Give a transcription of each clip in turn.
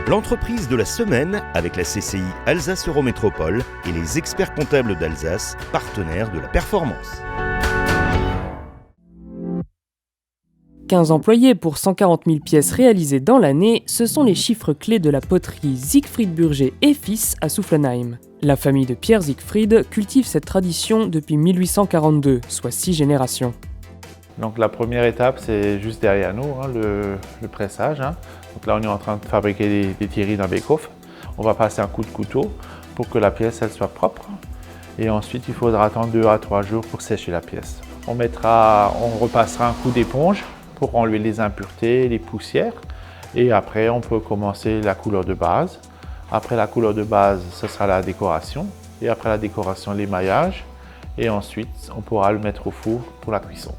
L'entreprise de la semaine avec la CCI Alsace Eurométropole et les experts comptables d'Alsace, partenaires de la performance. 15 employés pour 140 000 pièces réalisées dans l'année, ce sont les chiffres clés de la poterie Siegfried Burger et Fils à Soufflenheim. La famille de Pierre Siegfried cultive cette tradition depuis 1842, soit 6 générations. Donc la première étape, c'est juste derrière nous, le pressage. Donc là, on est en train de fabriquer des thierries dans Beekhoff. On va passer un coup de couteau pour que la pièce elle soit propre. Et ensuite, il faudra attendre 2 à 3 jours pour sécher la pièce. On repassera un coup d'éponge pour enlever les impuretés, les poussières. Et après, on peut commencer la couleur de base. Après la couleur de base, ce sera la décoration. Et après la décoration, l'émaillage. Et ensuite, on pourra le mettre au four pour la cuisson.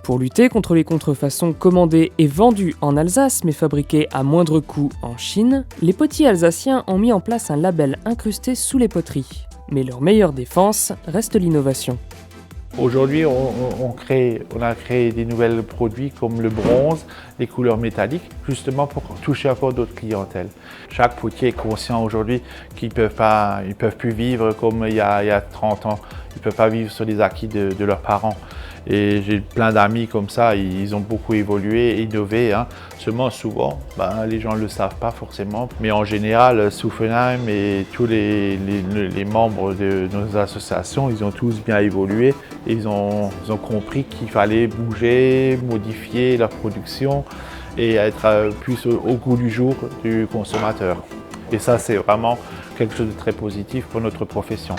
Pour lutter contre les contrefaçons commandées et vendues en Alsace mais fabriquées à moindre coût en Chine, les potiers alsaciens ont mis en place un label incrusté sous les poteries. Mais leur meilleure défense reste l'innovation. Aujourd'hui, on a créé des nouveaux produits comme le bronze, les couleurs métalliques, justement pour toucher encore d'autres clientèles. Chaque potier est conscient aujourd'hui qu'ils ne peuvent plus vivre comme il y a 30 ans. Ils ne peuvent pas vivre sur les acquis de leurs parents. Et j'ai plein d'amis comme ça, ils ont beaucoup évolué, innové. Seulement souvent, les gens ne le savent pas forcément. Mais en général, Soufflenheim et tous les membres de nos associations, ils ont tous bien évolué. Et ils ont compris qu'il fallait bouger, modifier leur production et être plus au goût du jour du consommateur. Et ça, c'est vraiment quelque chose de très positif pour notre profession.